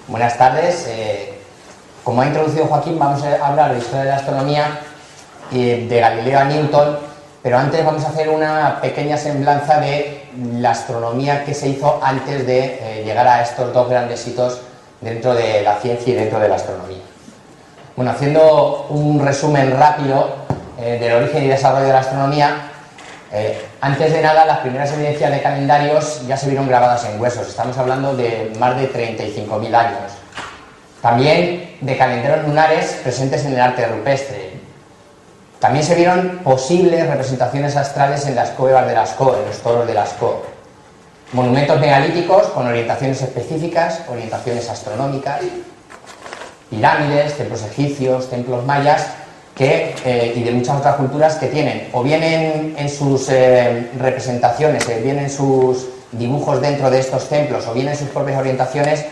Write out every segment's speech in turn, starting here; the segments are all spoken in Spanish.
Buenas tardes. Como ha introducido Joaquín, vamos a hablar de historia de la astronomía y de Galileo a Newton, pero antes vamos a hacer una pequeña semblanza de la astronomía que se hizo antes de llegar a estos dos grandes hitos dentro de la ciencia y dentro de la astronomía. Bueno, haciendo un resumen rápido del origen y desarrollo de la astronomía, antes de nada, las primeras evidencias de calendarios ya se vieron grabadas en huesos. Estamos hablando de más de 35.000 años. También de calendarios lunares presentes en el arte rupestre. También se vieron posibles representaciones astrales en las cuevas de Lascaux, en los toros de Lascaux. Monumentos megalíticos con orientaciones específicas, orientaciones astronómicas, pirámides, templos egipcios, templos mayas, y de muchas otras culturas que tienen, o bien en sus representaciones, bien en sus dibujos dentro de estos templos, o bien en sus propias orientaciones,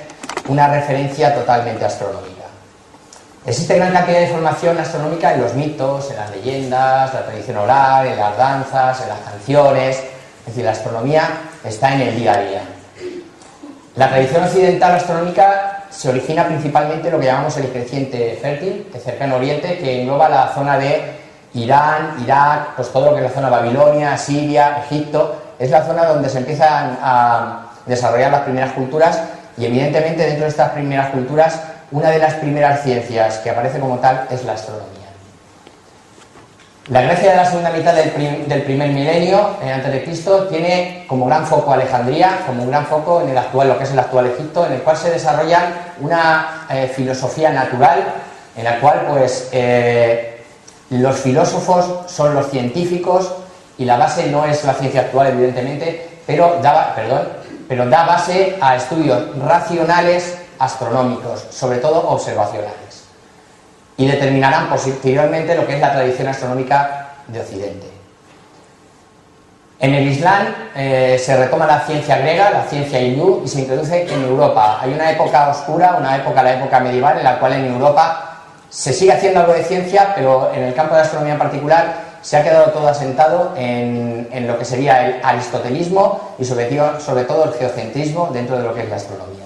una referencia totalmente astronómica. Existe gran cantidad de información astronómica en los mitos, en las leyendas, la tradición oral, en las danzas, en las canciones. Es decir, la astronomía está en el día a día. La tradición occidental astronómica se origina principalmente en lo que llamamos el creciente fértil, el cercano oriente, que engloba la zona de Irán, Irak, pues todo lo que es la zona Babilonia, Siria, Egipto. Es la zona donde se empiezan a desarrollar las primeras culturas y evidentemente dentro de estas primeras culturas una de las primeras ciencias que aparece como tal es la astronomía. La Grecia de la segunda mitad del primer milenio antes de Cristo tiene como gran foco Alejandría, como un gran foco en lo que es el actual Egipto, en el cual se desarrolla una filosofía natural, en la cual pues los filósofos son los científicos y la base no es la ciencia actual evidentemente, pero da base a estudios racionales astronómicos, sobre todo observacionales, y determinarán posteriormente lo que es la tradición astronómica de Occidente. En el Islam se retoma la ciencia griega, la ciencia hindú, y se introduce en Europa. Hay una época oscura, la época medieval, en la cual en Europa se sigue haciendo algo de ciencia, pero en el campo de la astronomía en particular se ha quedado todo asentado en lo que sería el aristotelismo y sobre todo el geocentrismo dentro de lo que es la astronomía.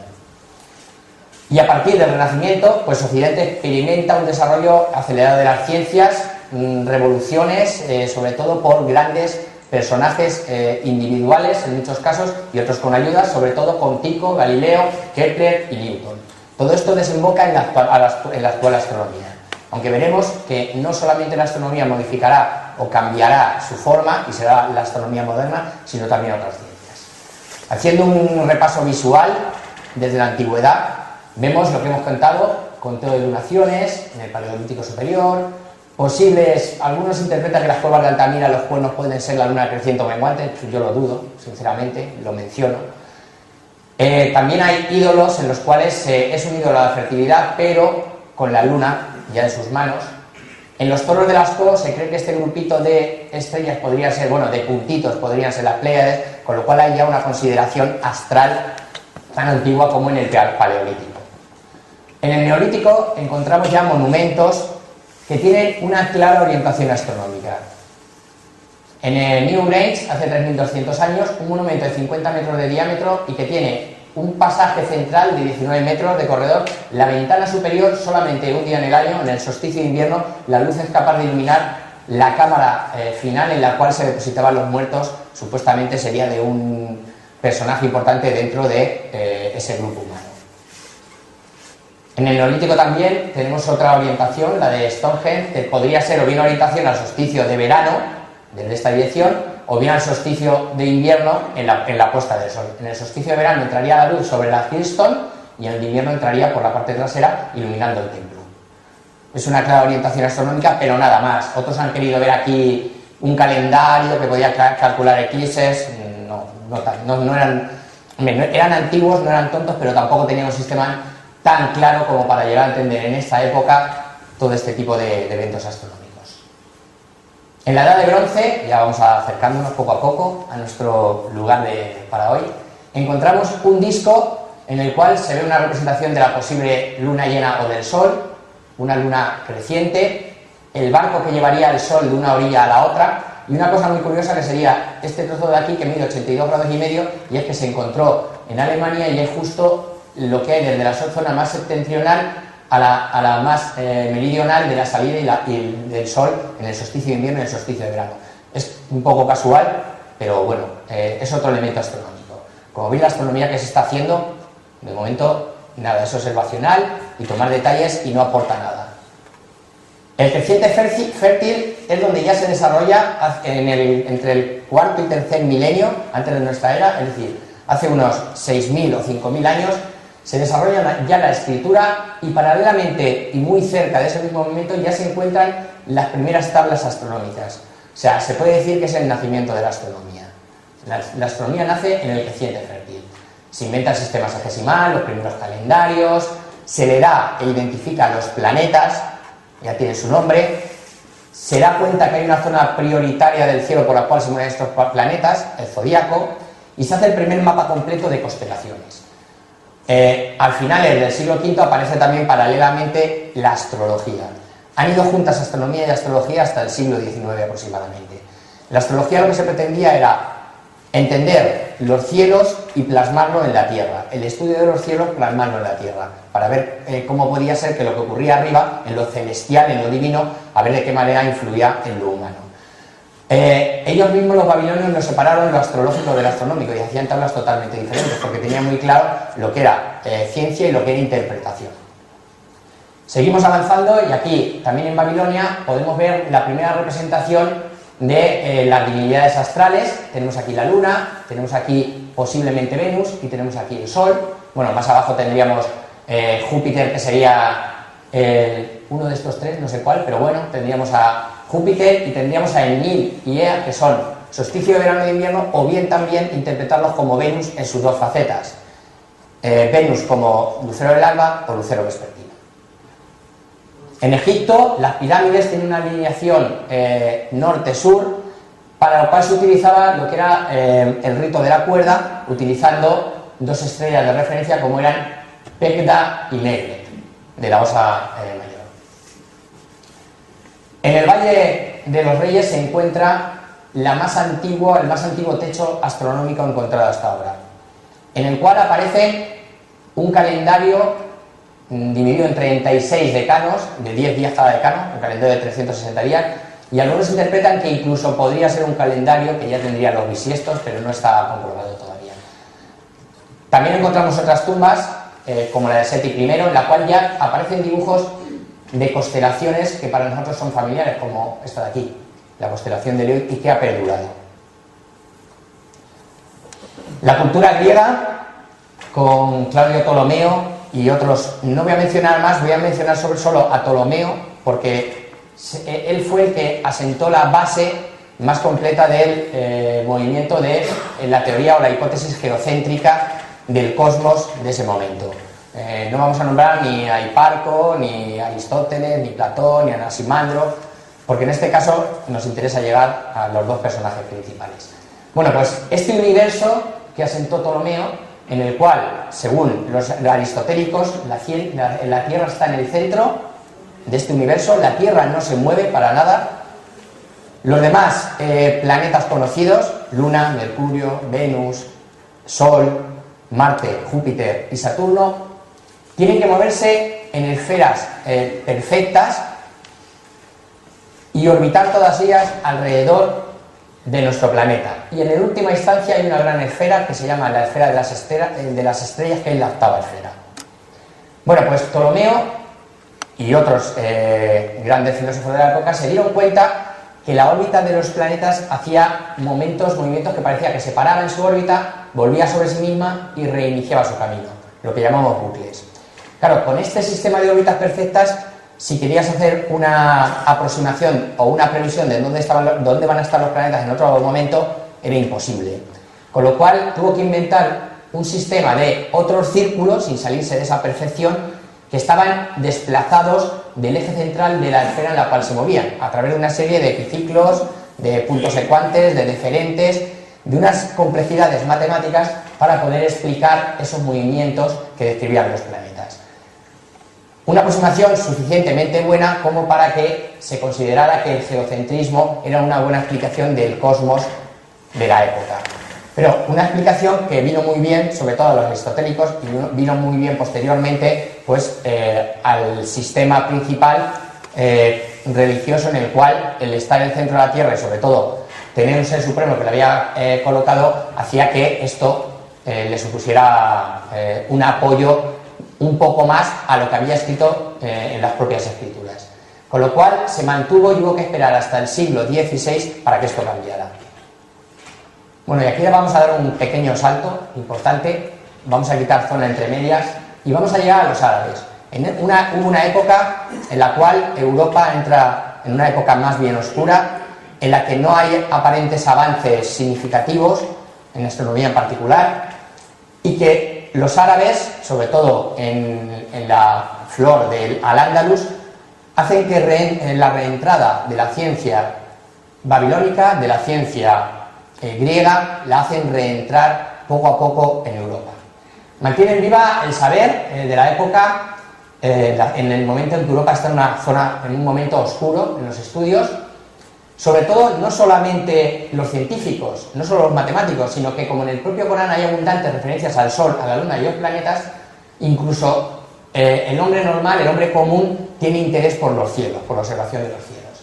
Y a partir del Renacimiento, pues Occidente experimenta un desarrollo acelerado de las ciencias, revoluciones, sobre todo por grandes personajes individuales en muchos casos y otros con ayuda, sobre todo con Tycho, Galileo, Kepler y Newton. Todo esto desemboca en la actual astronomía. Aunque veremos que no solamente la astronomía modificará o cambiará su forma y será la astronomía moderna, sino también otras ciencias. Haciendo un repaso visual desde la antigüedad, vemos lo que hemos contado, conteo de lunaciones en el Paleolítico superior, algunos interpretan que las cuevas de Altamira, los cuernos pueden ser la luna creciente o menguante, yo lo dudo, sinceramente, lo menciono. También hay ídolos en los cuales es un ídolo de la fertilidad, pero con la luna ya en sus manos. En los toros de Lascaux se cree que este grupito de estrellas podría ser, de puntitos podrían ser las Pléyades, con lo cual hay ya una consideración astral tan antigua como en el Paleolítico. En el Neolítico encontramos ya monumentos que tienen una clara orientación astronómica. En el New Grange, hace 3.200 años, un monumento de 50 metros de diámetro y que tiene un pasaje central de 19 metros de corredor. La ventana superior, solamente un día en el año, en el solsticio de invierno, la luz es capaz de iluminar la cámara final en la cual se depositaban los muertos. Supuestamente sería de un personaje importante dentro de ese grupo humano. En el Neolítico también tenemos otra orientación, la de Stonehenge, que podría ser o bien orientación al solsticio de verano, desde esta dirección, o bien al solsticio de invierno en la puesta del sol. En el solsticio de verano entraría la luz sobre la Keystone y en el de invierno entraría por la parte trasera iluminando el templo. Es una clara orientación astronómica, pero nada más. Otros han querido ver aquí un calendario que podía calcular eclipses. Eran antiguos, no eran tontos, pero tampoco tenían un sistema tan claro como para llegar a entender en esta época todo este tipo de eventos astronómicos. En la Edad de Bronce, ya vamos acercándonos poco a poco a nuestro lugar para hoy, encontramos un disco en el cual se ve una representación de la posible luna llena o del sol, una luna creciente, el barco que llevaría el sol de una orilla a la otra, y una cosa muy curiosa que sería este trozo de aquí que mide 82 grados y medio, y es que se encontró en Alemania y es justo lo que hay desde la zona más septentrional a la más meridional de la salida del Sol en el solsticio de invierno y el solsticio de verano. Es un poco casual, pero bueno, es otro elemento astronómico. Como veis, la astronomía que se está haciendo, de momento, nada, es observacional y tomar detalles y no aporta nada. El creciente fértil es donde ya se desarrolla entre el cuarto y tercer milenio antes de nuestra era, es decir, hace unos 6.000 o 5.000 años, se desarrolla ya la escritura y paralelamente y muy cerca de ese mismo momento ya se encuentran las primeras tablas astronómicas. O sea, se puede decir que es el nacimiento de la astronomía. La astronomía nace en el creciente fértil. Se inventa el sistema sexagesimal, los primeros calendarios, se le da e identifica los planetas, ya tiene su nombre, se da cuenta que hay una zona prioritaria del cielo por la cual se mueven estos planetas, el zodíaco, y se hace el primer mapa completo de constelaciones. Al finales del siglo V aparece también paralelamente la astrología. Han ido juntas astronomía y astrología hasta el siglo XIX aproximadamente. La astrología lo que se pretendía era entender los cielos y plasmarlo en la Tierra, el estudio de los cielos, plasmarlo en la Tierra, para ver cómo podía ser que lo que ocurría arriba, en lo celestial, en lo divino, a ver de qué manera influía en lo humano. Ellos mismos, los babilonios, nos separaron lo astrológico del astronómico y hacían tablas totalmente diferentes, porque tenían muy claro lo que era ciencia y lo que era interpretación. Seguimos avanzando y aquí, también en Babilonia, podemos ver la primera representación de las divinidades astrales. Tenemos aquí la Luna, tenemos aquí posiblemente Venus y tenemos aquí el Sol. Bueno, más abajo tendríamos Júpiter, que sería uno de estos tres, no sé cuál, pero bueno, tendríamos a Júpiter y tendríamos a Enlil y Ea, que son solsticio de verano y de invierno, o bien también interpretarlos como Venus en sus dos facetas. Venus como lucero del alba o lucero vespertino. En Egipto, las pirámides tienen una alineación norte-sur, para lo cual se utilizaba lo que era el rito de la cuerda, utilizando dos estrellas de referencia como eran Pegda y Negret, de la Osa Mayor. En el Valle de los Reyes se encuentra el más antiguo techo astronómico encontrado hasta ahora, en el cual aparece un calendario dividido en 36 decanos, de 10 días cada decano, un calendario de 360 días, y algunos interpretan que incluso podría ser un calendario que ya tendría los bisiestos, pero no está comprobado todavía. También encontramos otras tumbas, como la de Seti I, en la cual ya aparecen dibujos de constelaciones que para nosotros son familiares, como esta de aquí, la constelación de Leo, y que ha perdurado. La cultura griega, con Claudio Ptolomeo y otros, no voy a mencionar más, voy a mencionar solo a Ptolomeo, porque él fue el que asentó la base más completa del movimiento de la teoría o la hipótesis geocéntrica del cosmos de ese momento. No vamos a nombrar ni a Hiparco, ni a Aristóteles, ni Platón, ni a Anaximandro, porque en este caso nos interesa llegar a los dos personajes principales. Bueno, pues este universo que asentó Ptolomeo, en el cual, según los aristotélicos, la Tierra está en el centro de este universo, la Tierra no se mueve para nada. Los demás planetas conocidos, Luna, Mercurio, Venus, Sol, Marte, Júpiter y Saturno, tienen que moverse en esferas perfectas y orbitar todas ellas alrededor de nuestro planeta. Y en última instancia hay una gran esfera que se llama la esfera de las estrellas, que es la octava esfera. Bueno, pues Ptolomeo y otros grandes filósofos de la época se dieron cuenta que la órbita de los planetas hacía movimientos que parecía que se paraba en su órbita, volvía sobre sí misma y reiniciaba su camino, lo que llamamos bucles. Claro, con este sistema de órbitas perfectas, si querías hacer una aproximación o una previsión de dónde van a estar los planetas en otro momento, era imposible. Con lo cual tuvo que inventar un sistema de otros círculos, sin salirse de esa perfección, que estaban desplazados del eje central de la esfera en la cual se movían, a través de una serie de epiciclos, de puntos secuantes, de deferentes, de unas complejidades matemáticas para poder explicar esos movimientos que describían los planetas. Una aproximación suficientemente buena como para que se considerara que el geocentrismo era una buena explicación del cosmos de la época. Pero una explicación que vino muy bien, sobre todo a los aristotélicos, y vino muy bien posteriormente pues, al sistema principal religioso, en el cual el estar en el centro de la Tierra y sobre todo tener un ser supremo que le había colocado, hacía que esto le supusiera un apoyo un poco más a lo que había escrito en las propias escrituras. Con lo cual se mantuvo y hubo que esperar hasta el siglo XVI para que esto cambiara. Bueno, y aquí le vamos a dar un pequeño salto importante, vamos a quitar zona entre medias y vamos a llegar a los árabes. Hubo una época en la cual Europa entra en una época más bien oscura, en la que no hay aparentes avances significativos, en astronomía en particular, y que los árabes, sobre todo en la flor del Al-Ándalus, hacen que la reentrada de la ciencia babilónica, de la ciencia griega, la hacen reentrar poco a poco en Europa. Mantienen viva el saber de la época, en el momento en que Europa está en un momento oscuro en los estudios, sobre todo no solamente los científicos, no solo los matemáticos, sino que como en el propio Corán hay abundantes referencias al Sol, a la Luna y a los planetas, incluso el hombre normal, el hombre común, tiene interés por los cielos, por la observación de los cielos.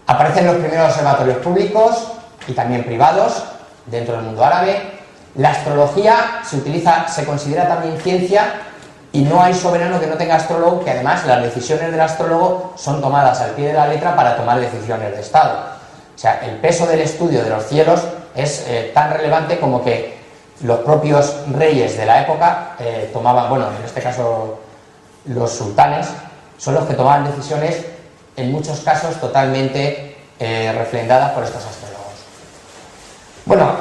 Aparecen los primeros observatorios públicos y también privados dentro del mundo árabe. La astrología se considera también ciencia y no hay soberano que no tenga astrólogo, que además las decisiones del astrólogo son tomadas al pie de la letra para tomar decisiones de Estado. O sea, el peso del estudio de los cielos es tan relevante como que los propios reyes de la época tomaban, bueno, en este caso los sultanes, son los que tomaban decisiones en muchos casos totalmente refrendadas por estos astrólogos. Bueno,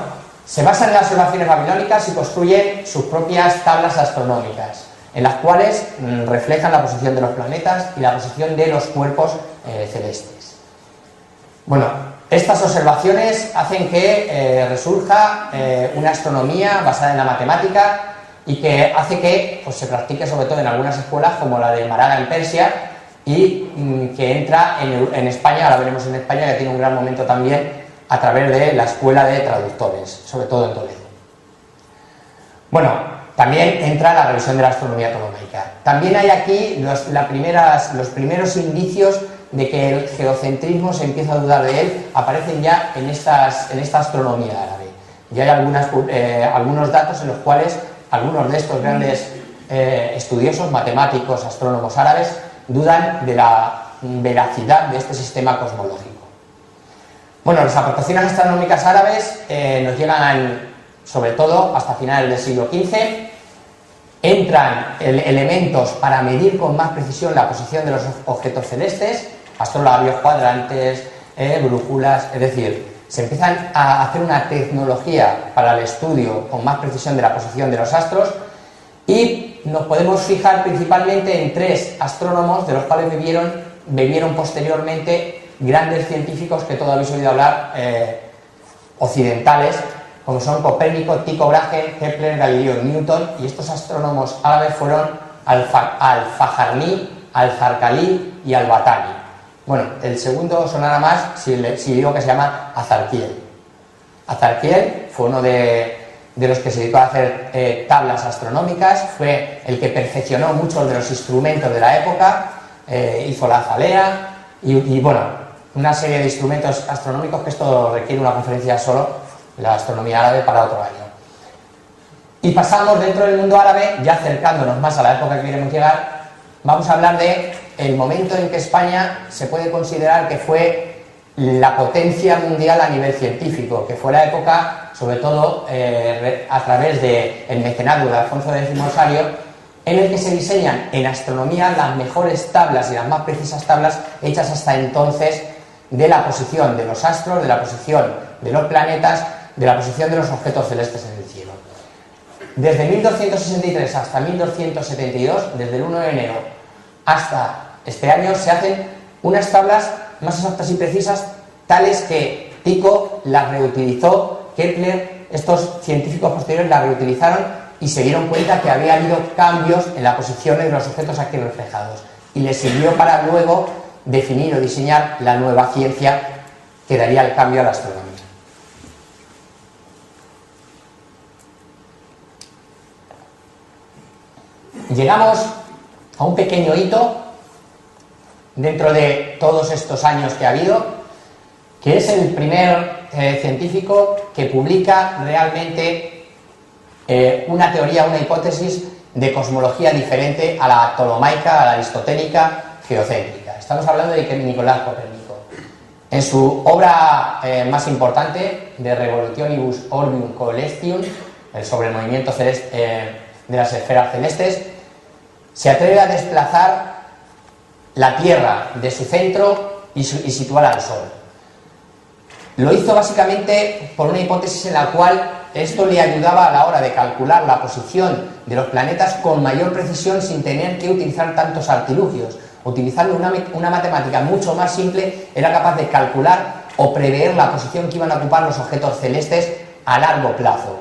se basan en las observaciones babilónicas y construyen sus propias tablas astronómicas, en las cuales reflejan la posición de los planetas y la posición de los cuerpos celestes. Bueno, estas observaciones hacen que resurja una astronomía basada en la matemática y que hace que pues, se practique sobre todo en algunas escuelas como la de Málaga en Persia y que entra en España, ahora veremos en España que tiene un gran momento también a través de la escuela de traductores, sobre todo en Toledo. Bueno, también entra la revisión de la astronomía ptolemaica. También hay aquí los primeros indicios de que el geocentrismo se empieza a dudar de él, aparecen ya en esta astronomía árabe. Ya hay algunos datos en los cuales algunos de estos grandes estudiosos, matemáticos, astrónomos árabes, dudan de la veracidad de este sistema cosmológico. Bueno, las aportaciones astronómicas árabes nos llegan sobre todo hasta finales del siglo XV. Entran elementos para medir con más precisión la posición de los objetos celestes, astrolabios, cuadrantes, brújulas, es decir, se empiezan a hacer una tecnología para el estudio con más precisión de la posición de los astros y nos podemos fijar principalmente en tres astrónomos de los cuales vivieron posteriormente grandes científicos que todos habéis oído hablar, occidentales, como son Copérnico, Tycho Brahe, Kepler, Galileo y Newton, y estos astrónomos árabes fueron Al-Fajarni, Al-Zarqali y Al-Batani. Bueno, el segundo sonará más si digo que se llama Azarquiel. Azarquiel fue uno de los que se dedicó a hacer tablas astronómicas, fue el que perfeccionó muchos de los instrumentos de la época, hizo la azalea y bueno, una serie de instrumentos astronómicos que esto requiere una conferencia solo, la astronomía árabe, para otro año. Y pasamos dentro del mundo árabe, ya acercándonos más a la época que queremos llegar, vamos a hablar de el momento en que España se puede considerar que fue la potencia mundial a nivel científico, que fue la época, sobre todo a través del mecenazgo de Alfonso X Osario, en el que se diseñan en astronomía las mejores tablas y las más precisas tablas hechas hasta entonces de la posición de los astros, de la posición de los planetas, de la posición de los objetos celestes en el cielo. Desde 1263 hasta 1272, desde el 1 de enero hasta este año, se hacen unas tablas más exactas y precisas, tales que Tycho las reutilizó, Kepler, estos científicos posteriores las reutilizaron y se dieron cuenta que había habido cambios en las posiciones de los objetos aquí reflejados. Y les sirvió para luego definir o diseñar la nueva ciencia que daría el cambio a la astronomía. llegamos a un pequeño hito dentro de todos estos años que ha habido, que es el primer científico que publica realmente una teoría, una hipótesis de cosmología diferente a la ptolomaica, a la aristotélica, geocéntrica. Estamos hablando de Nicolás Copérnico. En su obra más importante, De Revolutionibus Orbium Coelestium, sobre el movimiento celeste, de las esferas celestes, se atreve a desplazar la Tierra de su centro y situarla al Sol. Lo hizo básicamente por una hipótesis en la cual esto le ayudaba a la hora de calcular la posición de los planetas con mayor precisión sin tener que utilizar tantos artilugios. Utilizando una matemática mucho más simple, era capaz de calcular o prever la posición que iban a ocupar los objetos celestes a largo plazo.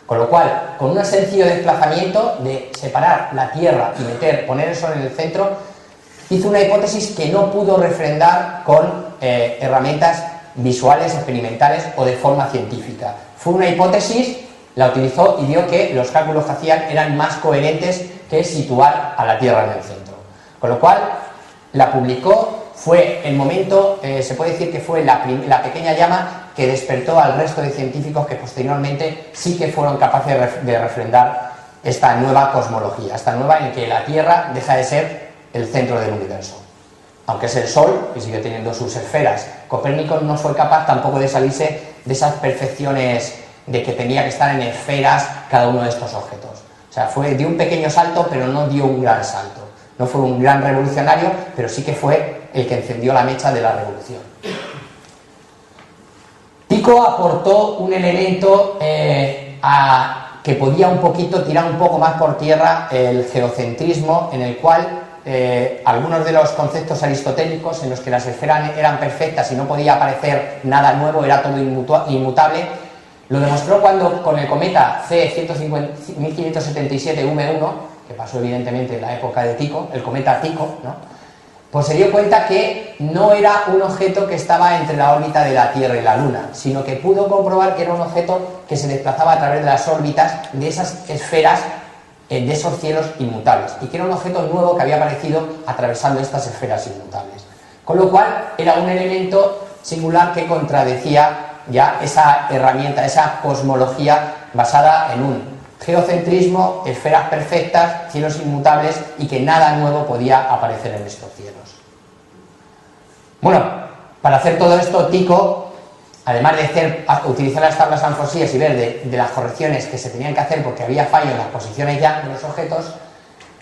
Con lo cual, con un sencillo desplazamiento de separar la Tierra y poner el Sol en el centro, hizo una hipótesis que no pudo refrendar con herramientas visuales, experimentales o de forma científica. Fue una hipótesis, la utilizó y vio que los cálculos que hacían eran más coherentes que situar a la Tierra en el centro. Con lo cual, la publicó, fue el momento, se puede decir que fue la pequeña llama que despertó al resto de científicos que posteriormente sí que fueron capaces de refrendar esta nueva cosmología, esta nueva en que la Tierra deja de ser el centro del universo. Aunque es el Sol, que sigue teniendo sus esferas. Copérnico no fue capaz tampoco de salirse de esas perfecciones de que tenía que estar en esferas cada uno de estos objetos. O sea, dio un pequeño salto, pero no dio un gran salto. No fue un gran revolucionario, pero sí que fue el que encendió la mecha de la revolución. Tycho aportó un elemento que podía un poquito tirar un poco más por tierra el geocentrismo, en el cual algunos de los conceptos aristotélicos en los que las esferas eran perfectas y no podía aparecer nada nuevo, era todo inmutable, lo demostró cuando con el cometa C1577V1, que pasó evidentemente en la época de Tycho, el cometa Tycho, ¿no? Pues se dio cuenta que no era un objeto que estaba entre la órbita de la Tierra y la Luna, sino que pudo comprobar que era un objeto que se desplazaba a través de las órbitas de esas esferas, de esos cielos inmutables, y que era un objeto nuevo que había aparecido atravesando estas esferas inmutables. Con lo cual era un elemento singular que contradecía ya esa herramienta, esa cosmología basada en un geocentrismo, esferas perfectas, cielos inmutables y que nada nuevo podía aparecer en estos cielos. Bueno, para hacer todo esto, Tycho, además de utilizar las tablas anfosíes y ver de las correcciones que se tenían que hacer porque había fallo en las posiciones ya de los objetos,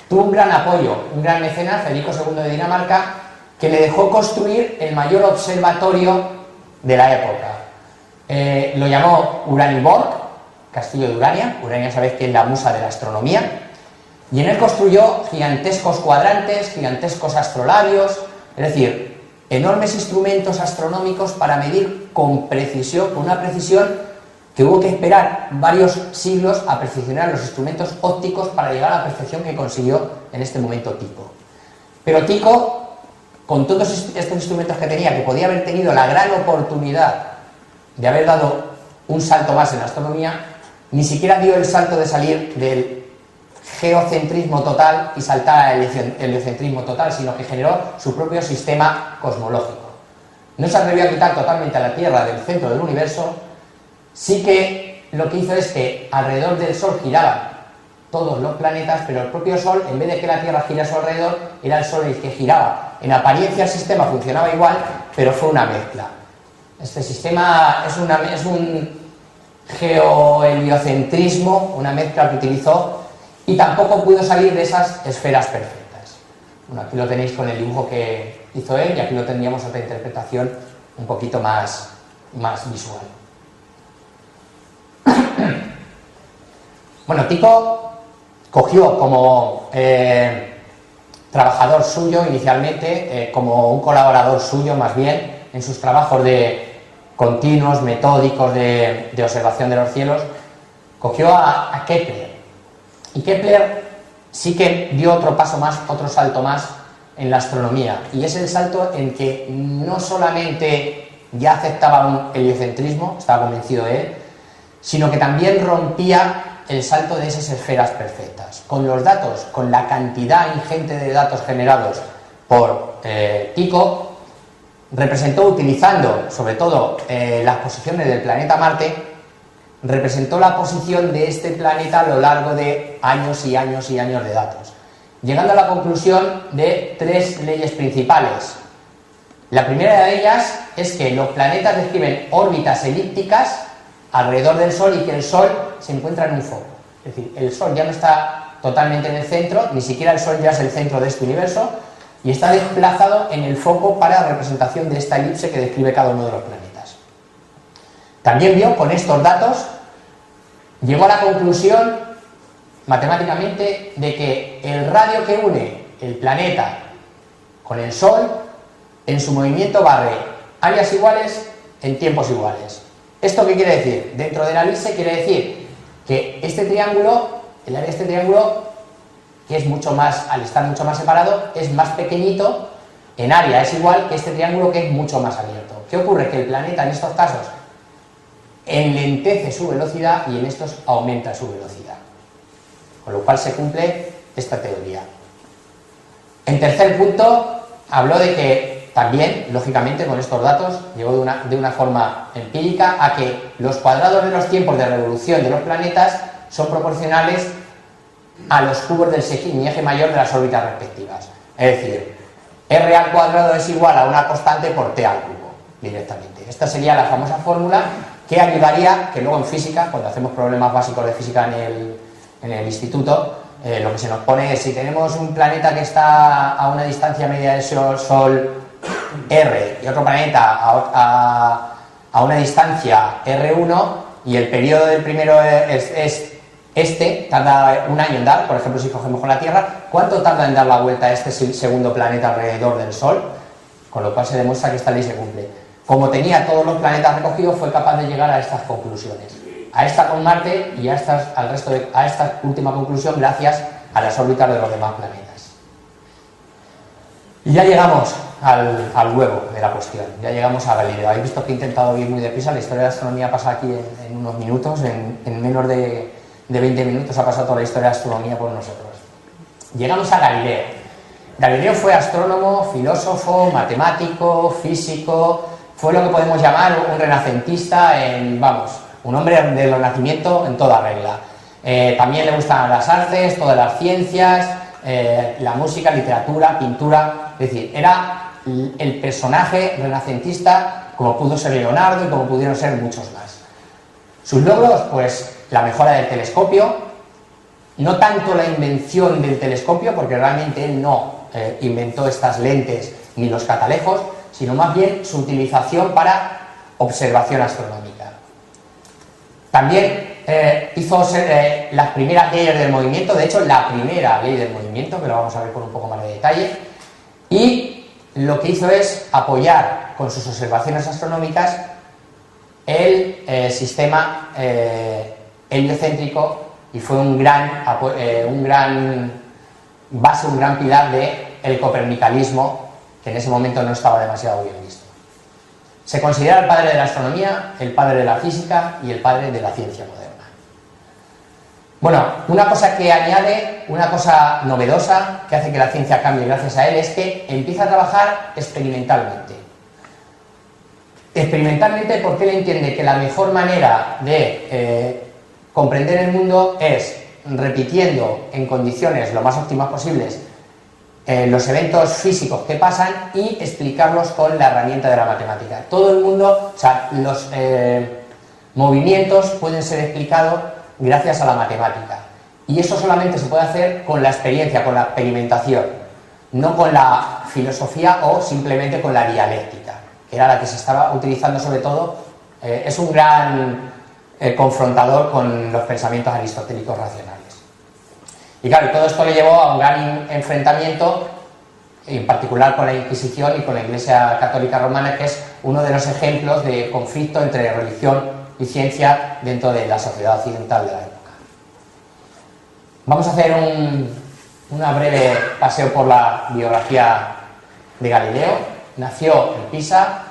tuvo un gran apoyo, un gran mecenas, Federico II de Dinamarca, que le dejó construir el mayor observatorio de la época. Lo llamó Uraniborg, Castillo de Urania. Urania, sabéis que es la musa de la astronomía, y en él construyó gigantescos cuadrantes, gigantescos astrolabios, es decir, enormes instrumentos astronómicos para medir con precisión, con una precisión que hubo que esperar varios siglos a perfeccionar los instrumentos ópticos para llegar a la perfección que consiguió en este momento Tycho. Pero Tycho, con todos estos instrumentos que tenía, que podía haber tenido la gran oportunidad de haber dado un salto más en la astronomía, ni siquiera dio el salto de salir del geocentrismo total y saltar al heliocentrismo total, sino que generó su propio sistema cosmológico. No se atrevió a quitar totalmente a la Tierra del centro del universo, sí que lo que hizo es que alrededor del Sol giraban todos los planetas, pero el propio Sol, en vez de que la Tierra gira a su alrededor, era el Sol el que giraba. En apariencia el sistema funcionaba igual, pero fue una mezcla. Este sistema es un geoheliocentrismo, una mezcla que utilizó, y tampoco pudo salir de esas esferas perfectas. Bueno, aquí lo tenéis con el dibujo que hizo él, y aquí lo tendríamos otra interpretación un poquito más visual. Bueno, Tycho cogió como trabajador suyo inicialmente, como un colaborador suyo más bien, en sus trabajos continuos, metódicos de observación de los cielos, cogió a Kepler. Y Kepler sí que dio otro paso más, otro salto más en la astronomía, y es el salto en que no solamente ya aceptaba un heliocentrismo, estaba convencido de él, sino que también rompía el salto de esas esferas perfectas. Con los datos, con la cantidad ingente de datos generados por Tycho, representó, utilizando sobre todo las posiciones del planeta Marte, representó la posición de este planeta a lo largo de años y años y años de datos, llegando a la conclusión de 3 leyes principales. La primera de ellas es que los planetas describen órbitas elípticas alrededor del Sol y que el Sol se encuentra en un foco. Es decir, el Sol ya no está totalmente en el centro, ni siquiera el Sol ya es el centro de este universo, y está desplazado en el foco para la representación de esta elipse que describe cada uno de los planetas. También vio, con estos datos, llegó a la conclusión matemáticamente de que el radio que une el planeta con el Sol, en su movimiento barre áreas iguales en tiempos iguales. ¿Esto qué quiere decir? Dentro de la elipse quiere decir que este triángulo, el área de este triángulo, que es mucho más, al estar mucho más separado, es más pequeñito en área, es igual que este triángulo que es mucho más abierto. ¿Qué ocurre? Que el planeta en estos casos enlentece su velocidad y en estos aumenta su velocidad, con lo cual se cumple esta teoría. En tercer punto, habló de que también, lógicamente, con estos datos, llegó de una forma empírica a que los cuadrados de los tiempos de revolución de los planetas son proporcionales a los cubos del sextil eje mayor de las órbitas respectivas. Es decir, r al cuadrado es igual a una constante por t al cubo, directamente. Esta sería la famosa fórmula que ayudaría, que luego en física, cuando hacemos problemas básicos de física en el instituto, lo que se nos pone es, si tenemos un planeta que está a una distancia media del Sol R y otro planeta a una distancia R1 y el periodo del primero es este, tarda un año en dar, por ejemplo si cogemos con la Tierra, ¿cuánto tarda en dar la vuelta a este segundo planeta alrededor del Sol? Con lo cual se demuestra que esta ley se cumple. Como tenía todos los planetas recogidos, fue capaz de llegar a estas conclusiones. A esta con Marte y a esta última conclusión gracias a las órbitas de los demás planetas. Y ya llegamos al huevo de la cuestión, ya llegamos a Galileo. Habéis visto que he intentado ir muy deprisa, la historia de la astronomía pasa aquí en unos minutos, en menos de 20 minutos ha pasado toda la historia de la astronomía por nosotros. Llegamos a Galileo. Galileo fue astrónomo, filósofo, matemático, físico, fue lo que podemos llamar un renacentista, un hombre del Renacimiento en toda regla. También le gustan las artes, todas las ciencias, la música, literatura, pintura, es decir, era el personaje renacentista como pudo ser Leonardo y como pudieron ser muchos más. Sus logros, pues la mejora del telescopio, no tanto la invención del telescopio, porque realmente él no inventó estas lentes ni los catalejos, sino más bien su utilización para observación astronómica. También hizo las primeras leyes del movimiento, de hecho la primera ley del movimiento, que lo vamos a ver con un poco más de detalle, y lo que hizo es apoyar con sus observaciones astronómicas el sistema heliocéntrico, y fue un gran pilar del copernicalismo, que en ese momento no estaba demasiado bien visto. Se considera el padre de la astronomía, el padre de la física y el padre de la ciencia moderna. Bueno, una cosa que añade, una cosa novedosa que hace que la ciencia cambie gracias a él, es que empieza a trabajar experimentalmente. Experimentalmente porque él entiende que la mejor manera de comprender el mundo es repitiendo en condiciones lo más óptimas posibles los eventos físicos que pasan y explicarlos con la herramienta de la matemática. Todo el mundo, o sea, los movimientos pueden ser explicados gracias a la matemática, y eso solamente se puede hacer con la experiencia, con la experimentación, no con la filosofía o simplemente con la dialéctica, que era la que se estaba utilizando sobre todo. Es un gran confrontador con los pensamientos aristotélicos racionales. Y claro, todo esto le llevó a un gran enfrentamiento, en particular con la Inquisición y con la Iglesia Católica Romana, que es uno de los ejemplos de conflicto entre religión y ciencia dentro de la sociedad occidental de la época. Vamos a hacer un breve paseo por la biografía de Galileo. Nació en Pisa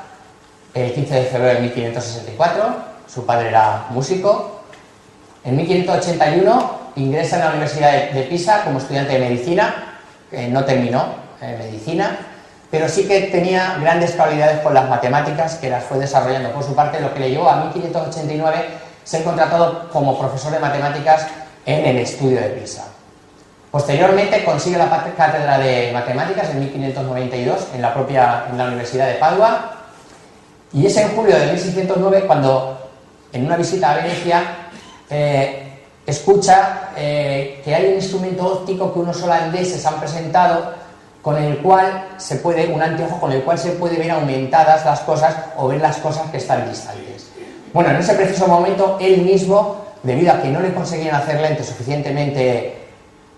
el 15 de febrero de 1564, su padre era músico, En 1581 ingresa en la Universidad de Pisa como estudiante de medicina, no terminó medicina, pero sí que tenía grandes cualidades con las matemáticas, que las fue desarrollando por su parte, lo que le llevó a 1589 ser contratado como profesor de matemáticas en el estudio de Pisa. Posteriormente consigue la cátedra de matemáticas en 1592 en la Universidad de Padua, y es en julio de 1609 cuando, en una visita a Venecia, escucha que hay un instrumento óptico que unos holandeses han presentado, con el cual se puede, un anteojo con el cual se puede ver aumentadas las cosas o ver las cosas que están distantes. Bueno, en ese preciso momento, él mismo, debido a que no le conseguían hacer lentes suficientemente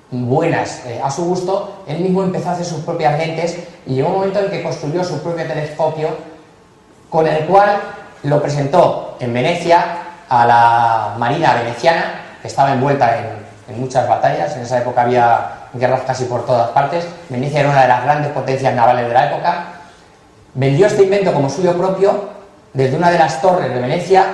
buenas a su gusto, él mismo empezó a hacer sus propias lentes y llegó un momento en que construyó su propio telescopio, con el cual lo presentó en Venecia a la marina veneciana, que estaba envuelta en muchas batallas. En esa época había guerras casi por todas partes. Venecia era una de las grandes potencias navales de la época. Vendió este invento como suyo propio. Desde una de las torres de Venecia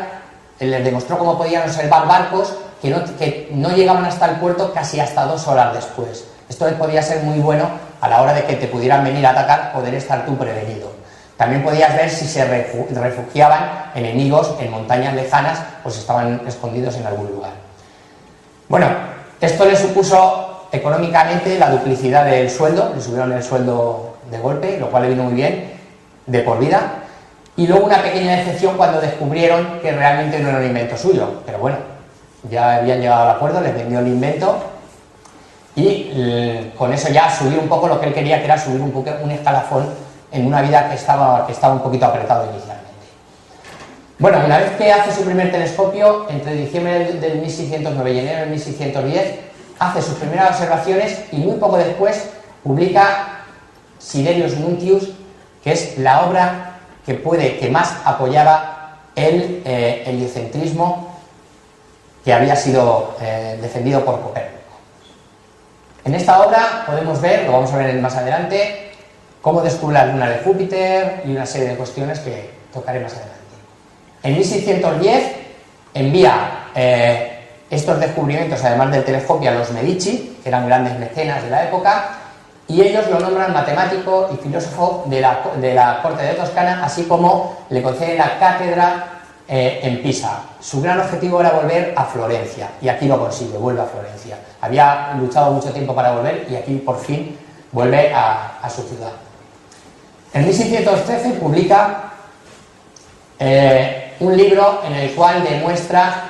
les demostró cómo podían observar barcos que no llegaban hasta el puerto casi hasta 2 horas después. Esto podía ser muy bueno a la hora de que te pudieran venir a atacar, poder estar tú prevenido. También podías ver si se refugiaban enemigos en montañas lejanas o si estaban escondidos en algún lugar. Bueno, esto le supuso económicamente la duplicidad del sueldo, le subieron el sueldo de golpe, lo cual le vino muy bien, de por vida, y luego una pequeña decepción cuando descubrieron que realmente no era un invento suyo, pero bueno, ya habían llegado al acuerdo, les vendió el invento y con eso ya subir un poco lo que él quería, que era subir un escalafón en una vida que estaba un poquito apretado inicialmente. Bueno, una vez que hace su primer telescopio, entre diciembre del 1609 y enero del 1610, hace sus primeras observaciones y muy poco después publica Siderius Nuntius, que es la obra que más apoyaba el heliocentrismo que había sido defendido por Copérnico. En esta obra podemos ver, lo vamos a ver más adelante, cómo descubre la luna de Júpiter y una serie de cuestiones que tocaré más adelante. En 1610 envía estos descubrimientos, además del telescopio, a los Medici, que eran grandes mecenas de la época, y ellos lo nombran matemático y filósofo de la corte de Toscana, así como le conceden la cátedra en Pisa. Su gran objetivo era volver a Florencia, y aquí lo consigue, vuelve a Florencia. Había luchado mucho tiempo para volver, y aquí por fin vuelve a su ciudad. En 1613 publica un libro en el cual demuestra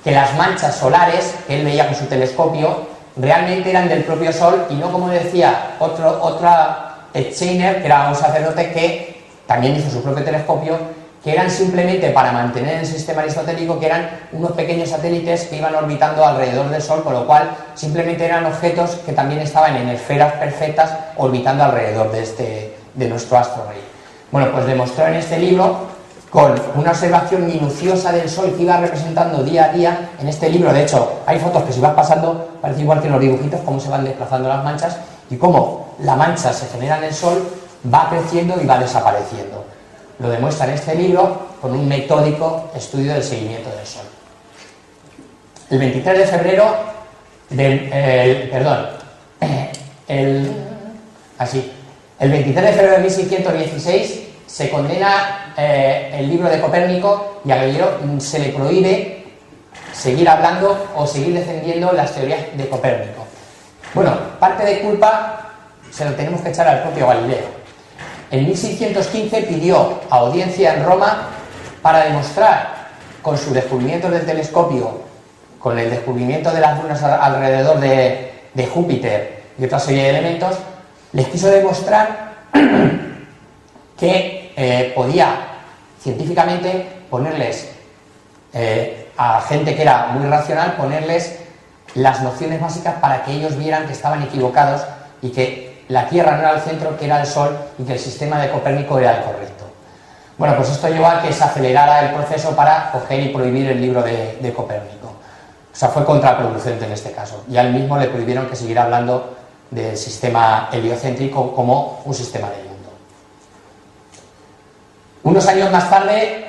que las manchas solares que él veía con su telescopio realmente eran del propio Sol, y no, como decía otra Scheiner, que era un sacerdote que también hizo su propio telescopio, que eran simplemente para mantener el sistema aristotélico, que eran unos pequeños satélites que iban orbitando alrededor del Sol, con lo cual simplemente eran objetos que también estaban en esferas perfectas orbitando alrededor de nuestro astro rey. Bueno, pues demostró en este libro, con una observación minuciosa del Sol que iba representando día a día. En este libro, de hecho, hay fotos que si vas pasando, parece igual que en los dibujitos, cómo se van desplazando las manchas y cómo la mancha se genera en el Sol, va creciendo y va desapareciendo. Lo demuestra en este libro con un metódico estudio del seguimiento del Sol. El 23 de febrero el 23 de febrero de 1616 se condena el libro de Copérnico, y a Galileo se le prohíbe seguir hablando o seguir defendiendo las teorías de Copérnico. Bueno, parte de culpa se lo tenemos que echar al propio Galileo. En 1615 pidió audiencia en Roma para demostrar, con su descubrimiento del telescopio, con el descubrimiento de las lunas alrededor de Júpiter y otra serie de elementos, les quiso demostrar que podía científicamente ponerles a gente que era muy racional, ponerles las nociones básicas para que ellos vieran que estaban equivocados y que la Tierra no era el centro, que era el Sol, y que el sistema de Copérnico era el correcto. Bueno, pues esto llevó a que se acelerara el proceso para coger y prohibir el libro de Copérnico. O sea, fue contraproducente en este caso. Y a él mismo le prohibieron que siguiera hablando del sistema heliocéntrico como un sistema del mundo. Unos años más tarde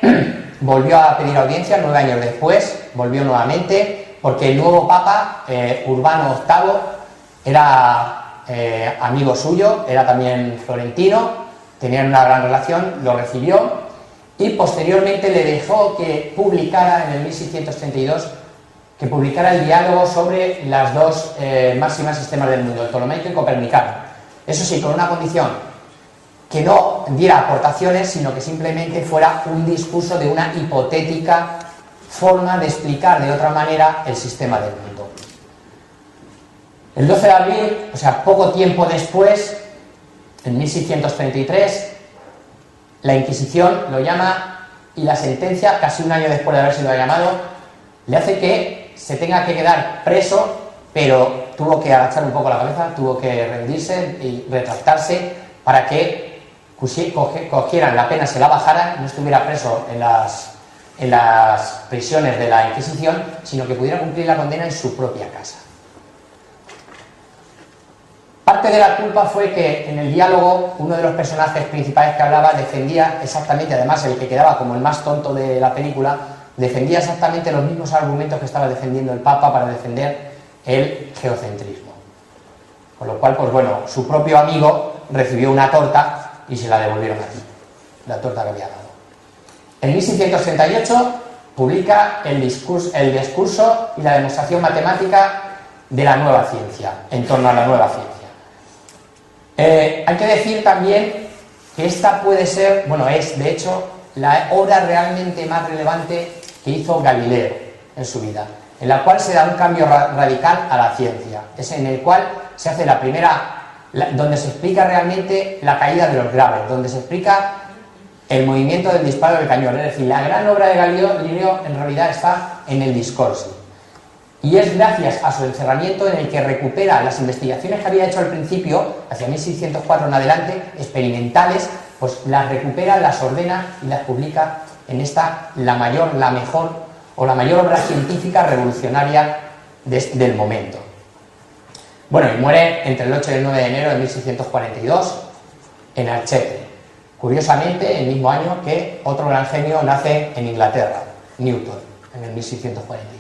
volvió a pedir audiencia, 9 años después, volvió nuevamente, Porque el nuevo Papa, Urbano VIII, era amigo suyo, era también florentino, tenían una gran relación, lo recibió y posteriormente le dejó que publicara en el 1632 el diálogo sobre las dos máximas sistemas del mundo, el ptolomaico y copernicano. Eso sí, con una condición, que no diera aportaciones, sino que simplemente fuera un discurso de una hipotética forma de explicar de otra manera el sistema del mundo. El 12 de abril, o sea, poco tiempo después, en 1633, la Inquisición lo llama y la sentencia, casi un año después de haber sido llamado, le hace que se tenga que quedar preso, pero tuvo que agachar un poco la cabeza, tuvo que rendirse y retractarse para que cogieran la pena, se la bajaran, no estuviera preso en las prisiones de la Inquisición, sino que pudiera cumplir la condena en su propia casa. Parte de la culpa fue que en el diálogo uno de los personajes principales que hablaba defendía exactamente, además el que quedaba como el más tonto de la película, defendía exactamente los mismos argumentos que estaba defendiendo el Papa para defender el geocentrismo. Con lo cual, pues bueno, su propio amigo recibió una torta y se la devolvieron aquí, la torta que había dado. En 1638 publica el discurso y la demostración matemática de la nueva ciencia, en torno a la nueva ciencia. Hay que decir también que esta puede ser, bueno, es de hecho la obra realmente más relevante que hizo Galileo en su vida, en la cual se da un cambio radical a la ciencia, es en el cual se hace la primera, donde se explica realmente la caída de los graves, donde se explica el movimiento del disparo del cañón. Es decir, la gran obra de Galileo en realidad está en el Discorsi. Y es gracias a su encerramiento en el que recupera las investigaciones que había hecho al principio, hacia 1604 en adelante, experimentales, pues las recupera, las ordena y las publica en esta, la mayor obra científica revolucionaria del momento. Bueno, y muere entre el 8 y el 9 de enero de 1642 en Archete. Curiosamente, el mismo año que otro gran genio nace en Inglaterra, Newton, en el 1642.